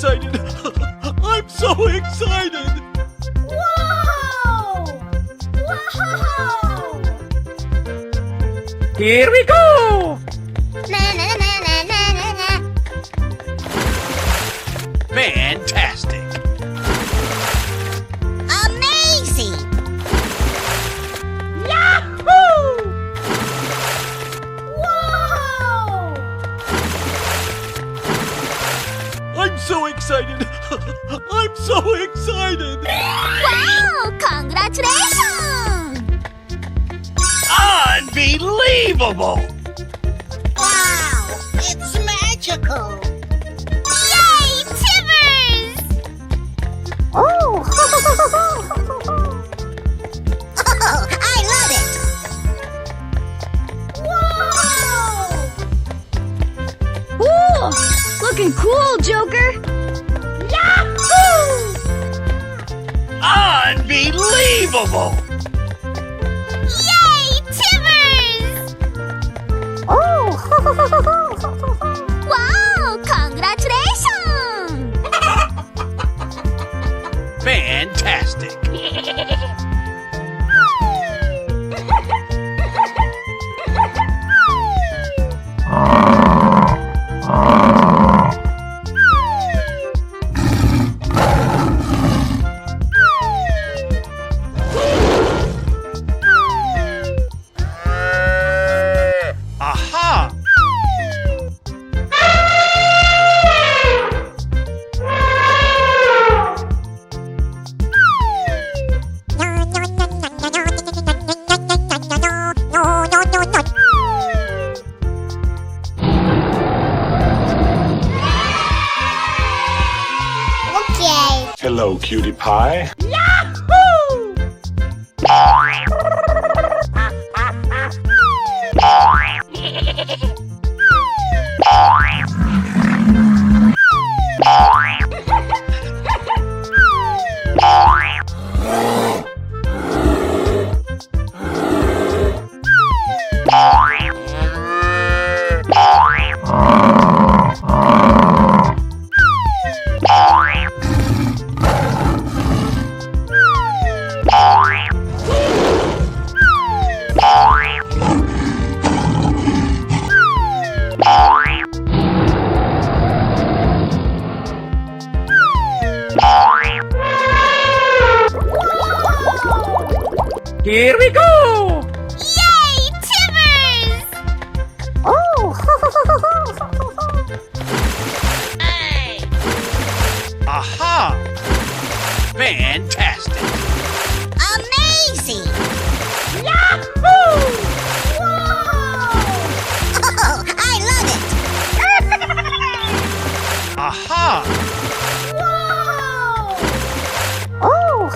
excited! I'm so excited! Whoa! Whoa! Here we go! Na na na na na na na. Fantastic! Amazing! Yahoo! Whoa! I'm so excited! I'm so excited! Wow! Congratulations! Unbelievable! Wow! It's magical! Yay, Timbers! Oh! Oh, I love it! Whoa! Ooh, looking cool, Joker. Yahoo! Unbelievable! Yay, Timbers! Oh! Wow! Congratulations! Fantastic! Aha! Okay. Hello, cutie pie. Here we go! Yay, Timbers! Oh! Aha! Fantastic! Amazing! Yahoo! Whoa! Oh, I love it! Aha! Whoa! Oh!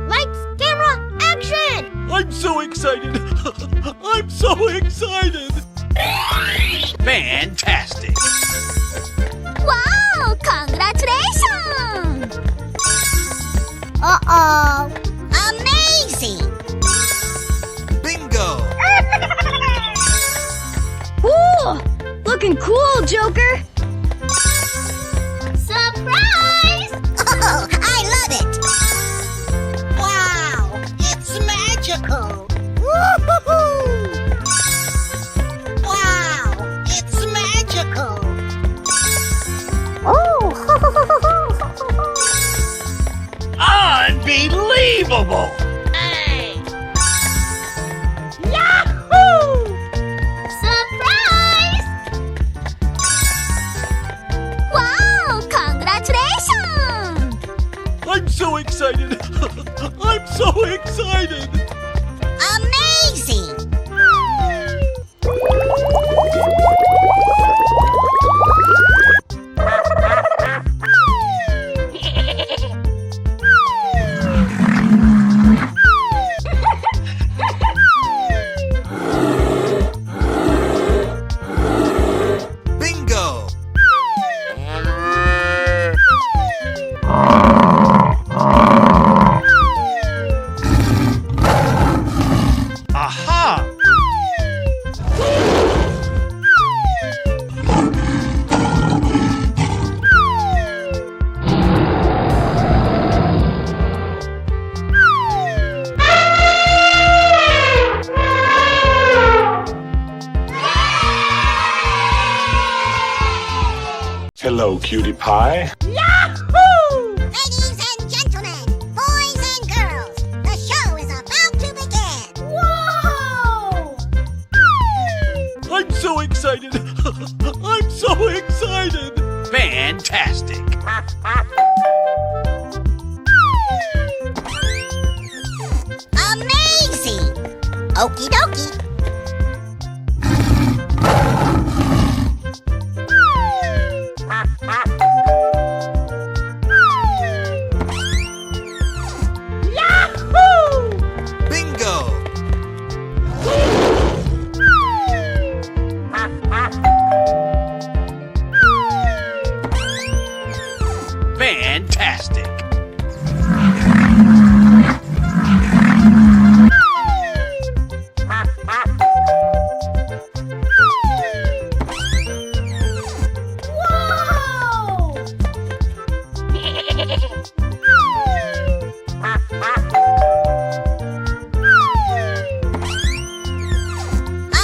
Lights, camera, action! I'm so excited! I'm so excited! Fantastic! Wow! Congratulations! Uh-oh! Amazing! Bingo! Ooh, looking cool, Joker. Surprise! Oh, I love it! Wow! It's magical! Woo-hoo-hoo! Wow! It's magical! Oh! Unbelievable! Hey! Yahoo! Surprise! Wow! Congratulations! I'm so excited! I'm so excited! Amazing! Bingo! cutie pie. Yahoo! Ladies and gentlemen, boys and girls, the show is about to begin. Whoa! I'm so excited. I'm so excited. Fantastic. Amazing! Okie dokie. Yahoo! Bingo. Fantastic.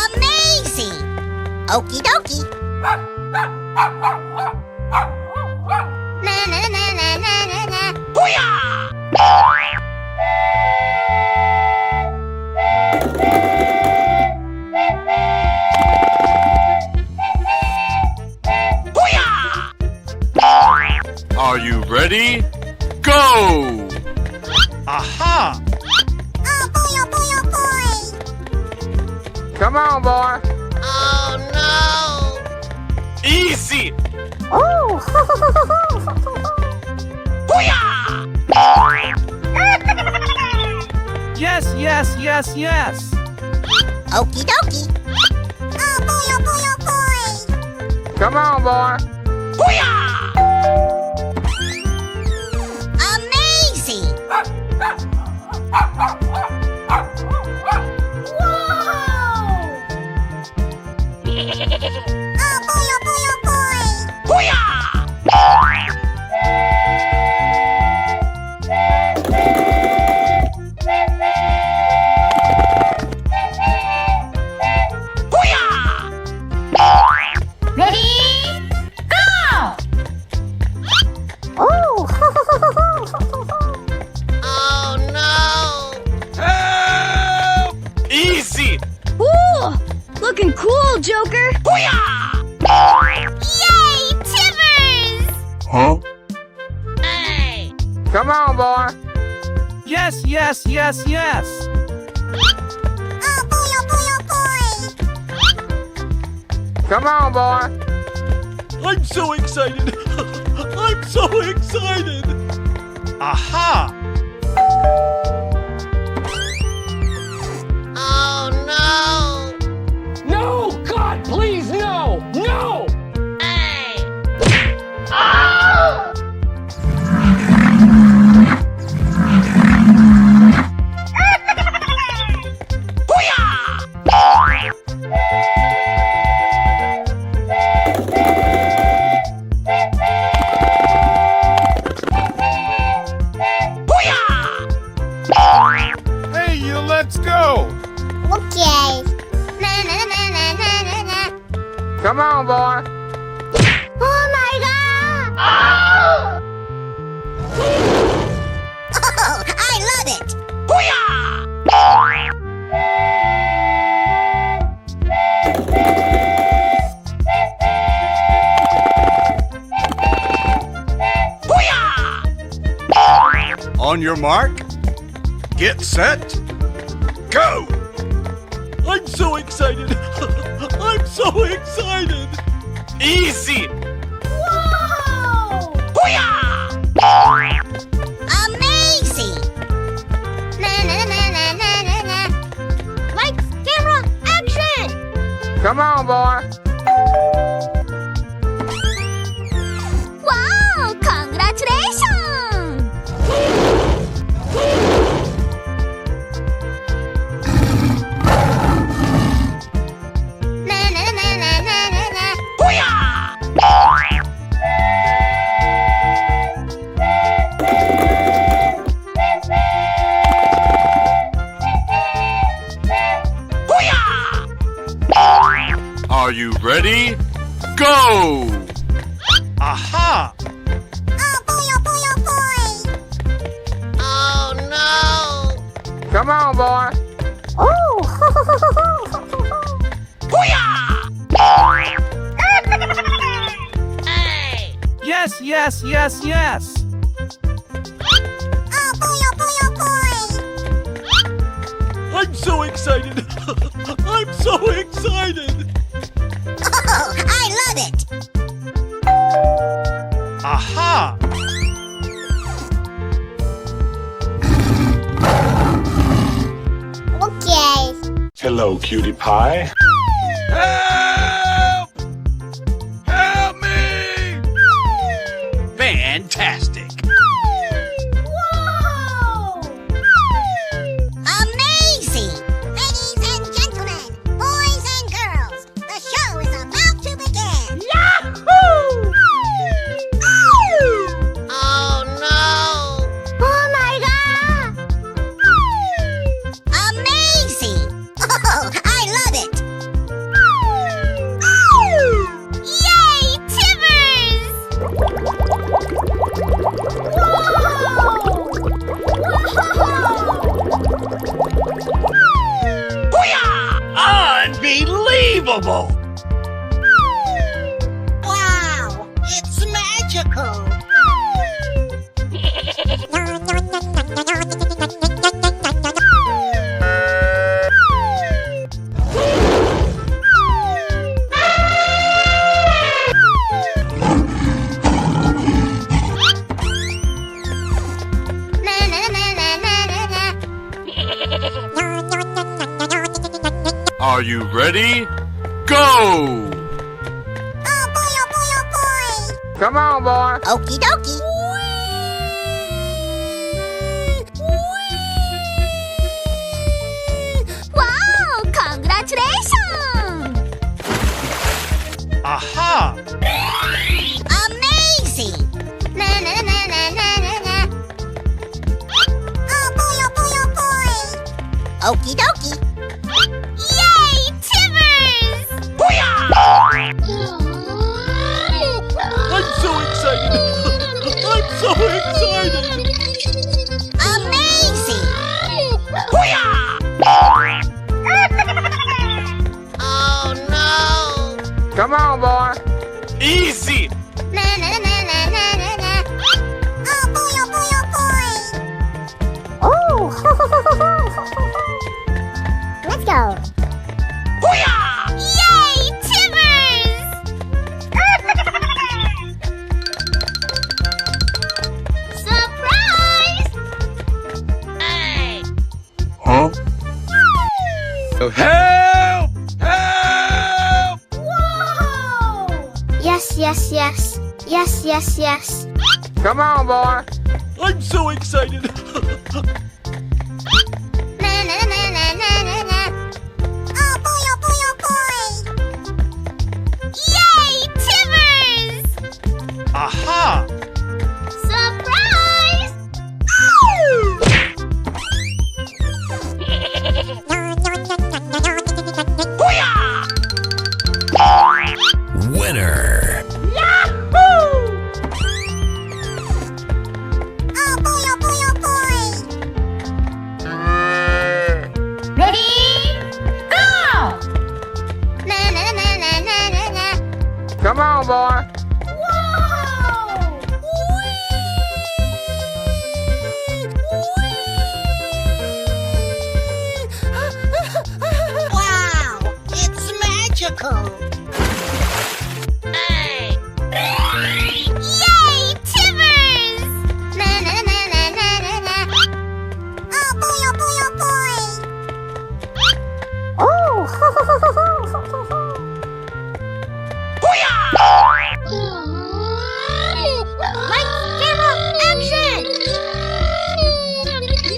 Amazing! Okie dokie. Na na na na na na na. Are you ready? Go! Aha! Oh boy, oh boy, oh boy. Come on, boy. Oh no. Easy! Yes, yes, yes, yes. Okie dokie. Oh boy, oh boy, oh boy. Come on, boy. Amazing! Oh boy, oh boy, oh boy. Ready? Go! Oh no. Help! Easy! Ooh! Looking cool, Joker! Yay, Timbers! Huh? Hey. Come on, boy. Yes, yes, yes, yes. Oh boy, oh boy, oh boy. Come on, boy. I'm so excited. I'm so excited. Aha! Oh no. No! God, please, no! No! Hey. Hey, you, let's go! Okay. Na na na na na na na. Come on, boy. Oh my god! Oh, I love it! On your mark, get set, go! I'm so excited. I'm so excited. Easy! Whoa! Amazing! Na na na na na na na. Lights, camera, action! Come on, boy. Wow! Congratulations! Na na na na na na na. Are you ready? Go! Aha! Aha! Oh boy, oh boy, oh boy! Oh no! Come on, boy. Oh! Hey! Yes, yes, yes, yes. Oh boy, oh boy, oh boy! I'm so excited. I'm so excited. Oh, I love it! Aha! Okay. Hello, cutie pie. Help! Help me! Fantastic! Whoa! Amazing! Ladies and gentlemen, boys and girls, the show is about to begin! Yahoo! Oh no! Oh my god! Amazing! Oh, I love it! Yay, Timbers! Unbelievable! Wow! It's magical! Are you ready? Go! Oh boy, oh boy, oh boy! Come on, boy. Okie dokie! Wow! Congratulations! Aha! Amazing! Na na na na na na na. Oh boy, oh boy, oh boy! Okie dokie! Yay, Timbers! I'm so excited. I'm so excited. Amazing! Oh no! Come on, boy. Easy! Na na na na na na na. Oh boy, oh boy, oh boy! Oh! Let's go! Yay, Timbers! Surprise! Hey! Huh? Help! Help! Whoa! Yes, yes, yes. Yes, yes, yes. Come on, boy. I'm so excited. Na na na na na na na. Oh boy, oh boy, oh boy! Yay, Timbers! Aha! Surprise! Winner. Yahoo! Oh boy, oh boy, oh boy! Ready? Go! Na na na na na na na. Come on, boy. Whoa! Wow! It's magical! Hey! Yay, Timbers! Na na na na na na na. Oh boy, oh boy, oh boy! Oh! Lights, camera, action!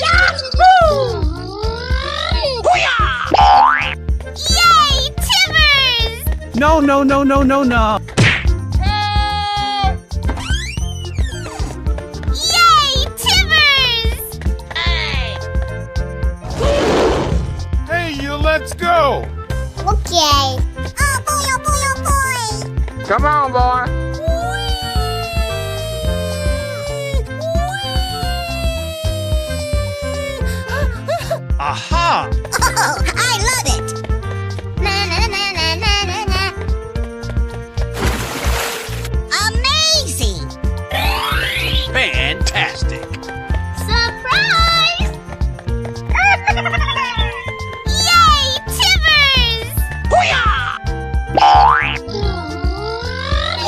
Yahoo! Yay, Timbers! No, no, no, no, no, no. Yay, Timbers! Hey! Hey, you, let's go! Okay. Oh boy, oh boy, oh boy! Come on, boy. Aha! Oh, I love it! Na na na na na na na. Amazing! Fantastic. Surprise! Yay, Timbers!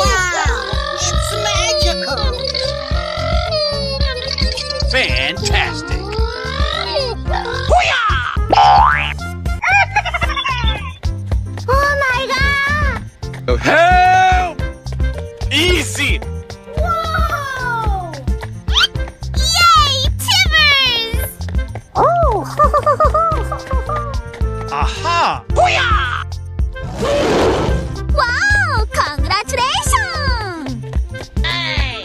Wow, it's magical! Fantastic. Oh my god! Oh, help! Easy! Whoa! Yay, Timbers! Oh! Aha! Wow! Congratulations! Hey!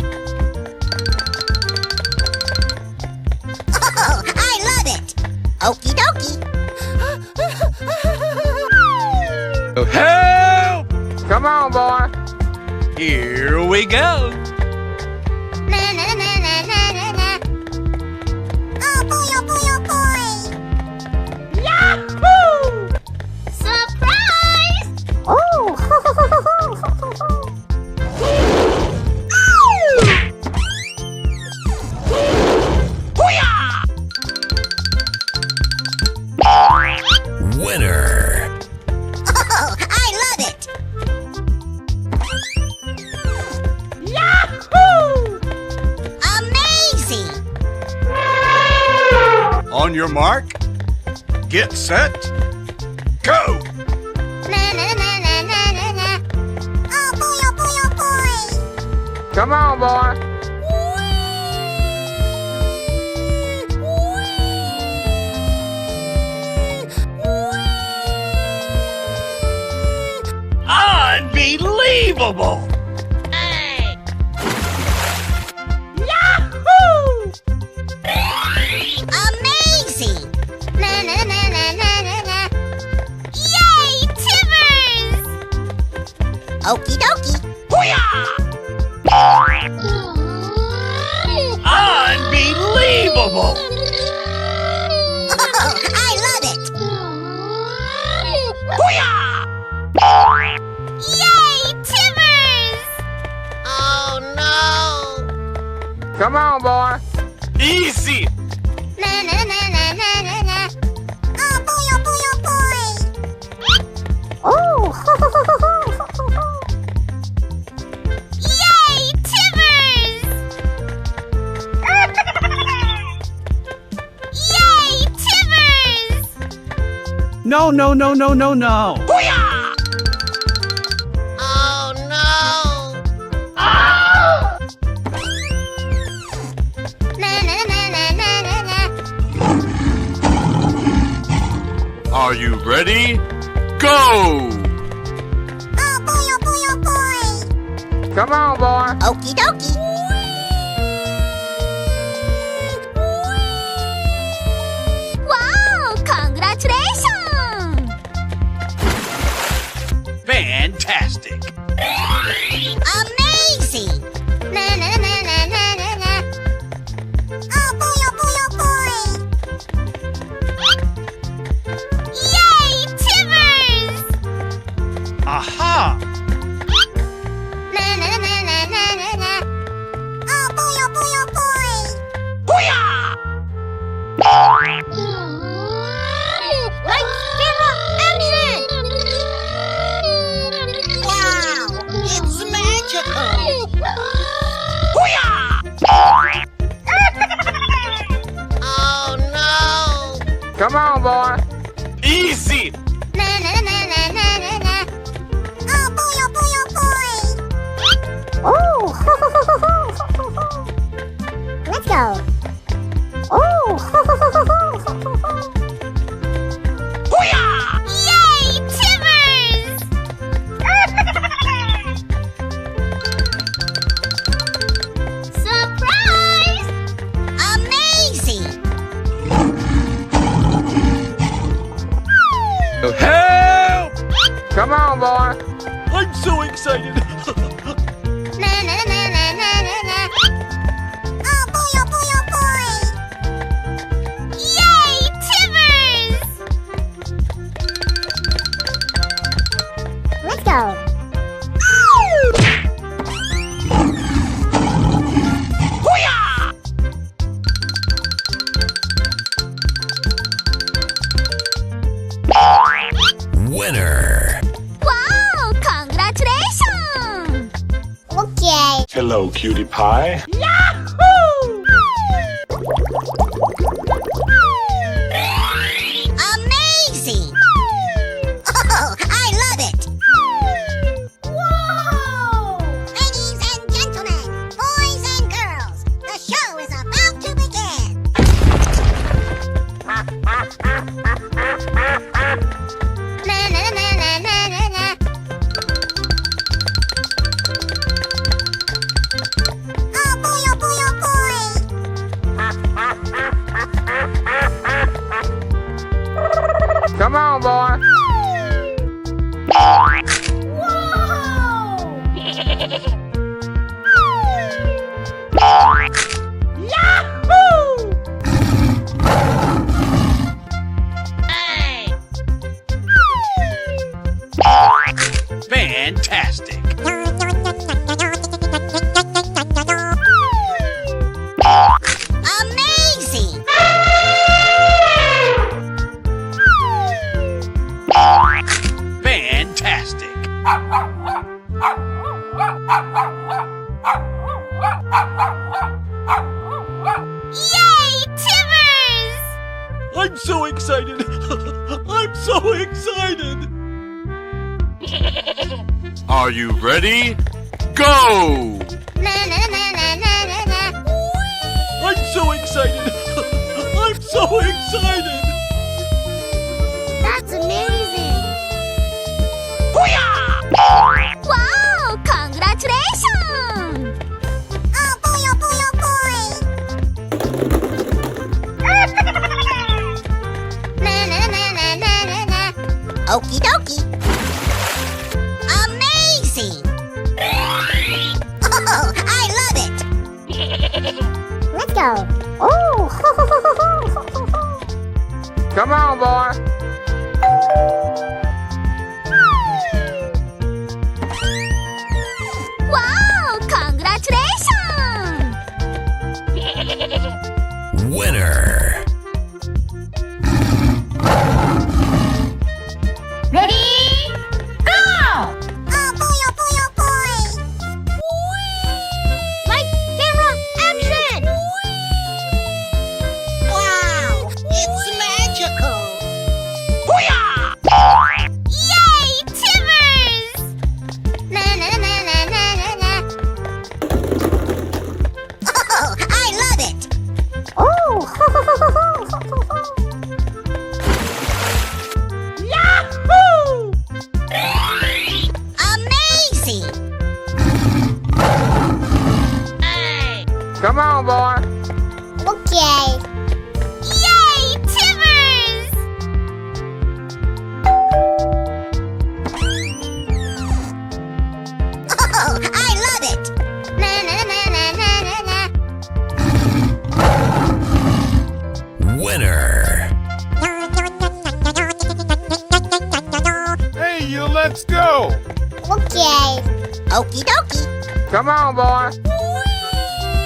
Oh, I love it! Okie dokie! Oh, help! Come on, boy. Here we go. Na na na na na na na. Oh boy, oh boy, oh boy! Yahoo! Surprise! Oh! Winner. Oh, I love it! Yahoo! Amazing! On your mark. Get set. Go. Na na na na na na na. Oh boy, oh boy, oh boy! Come on, boy. Unbelievable. Hey! Yahoo! Amazing! Na na na na na na na. Yay, Timbers! Okie dokie. Unbelievable. Oh, I love it! Yay, Timbers! Oh no! Come on, boy. Easy! Na na na na na na na. Oh boy, oh boy, oh boy! Oh! Yay, Timbers! Yay, Timbers! No, no, no, no, no, no. Oh no! Na na na na na na na. Are you ready? Go. Oh boy, oh boy, oh boy! Come on, boy. Okie dokie. Wow! Congratulations! Fantastic. Amazing! Na na na na na na na. Oh boy, oh boy, oh boy! Yay, Timbers! Aha! Na na na na na na na. Oh boy, oh boy, oh boy! Lights, camera, action! Wow! It's magical! Oh no! Come on, boy. Easy! Na na na na na na na. Oh boy, oh boy, oh boy! Oh! Let's go! Oh! Yay, Timbers! Surprise! Amazing! Oh, help! Come on, boy. I'm so excited. Na na na na na na na. Oh boy, oh boy, oh boy! Yay, Timbers! go. Winner. Wow! Congratulations! Okay. Hello, cutie pie. Amazing! Oh, I love it! Whoa! Ladies and gentlemen, boys and girls, the show is about to begin. Na na na na na na na. Oh boy, oh boy, oh boy! Come on, boy. Fantastic. Amazing! Fantastic. Yay, Timmers! I'm so excited. I'm so excited. Are you ready? Go! Na na na na na na na. I'm so excited. I'm so excited. That's amazing! Wow! Congratulations! Oh boy, oh boy, oh boy! Na na na na na na na. Okie dokie. Amazing! Oh, I love it! Let's go. Oh! Come on, boy. Wow! Congratulations! Winner. Ready? Go! Oh boy, oh boy, oh boy! Light, camera, action! Wow! It's magical! Yay, Timmers! Na na na na na na na. Oh, I love it! Oh! Yahoo! Amazing! Come on, boy. Okay. Yay, Timmers! Oh, I love it! Na na na na na na na. Winner. Hey, you, let's go! Okay. Okie dokie. Come on, boy.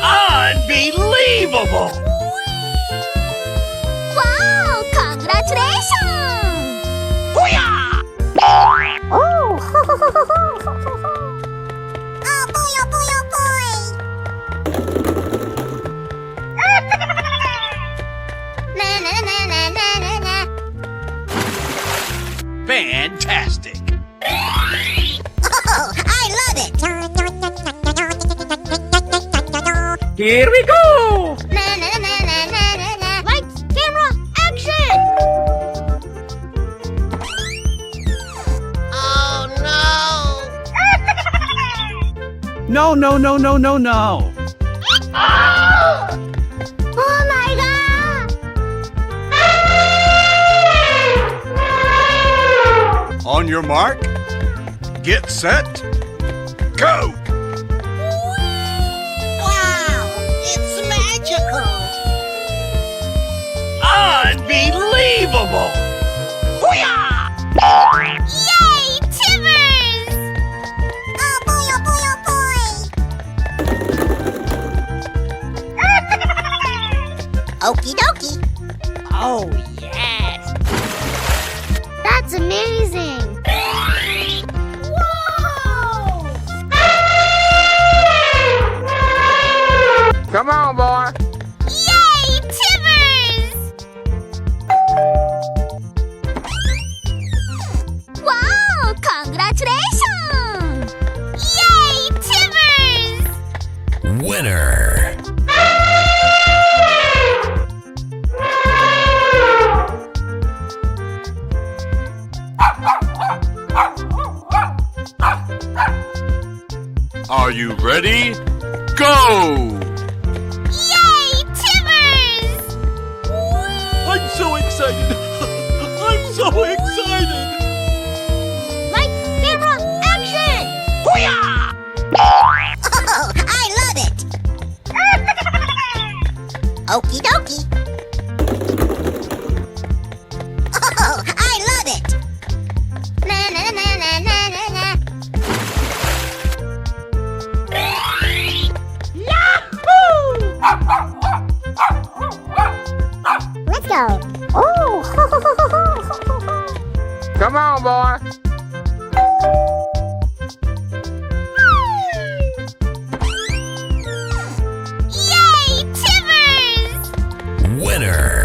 Unbelievable! Wow! Congratulations! Oh! Oh boy, oh boy, oh boy! Na na na na na na na. Fantastic. Oh, I love it! Here we go. Na na na na na na na. Lights, camera, action! Oh no! No, no, no, no, no, no. Oh my god! On your mark, get set, go! Wow! It's magical! Unbelievable! Yay, Timmers! Come on, boy. Yay, Timbers! Wow! Congratulations! Yay, Timbers! Winner. Are you ready? Go! Yay, Timbers! I'm so excited! I'm so excited! Lights, camera, action! Oh, I love it! Okie dokie! Oh, I love it! Na na na na na na na. Let's go! Oh! Come on, boy. Yay, Timbers! Winner.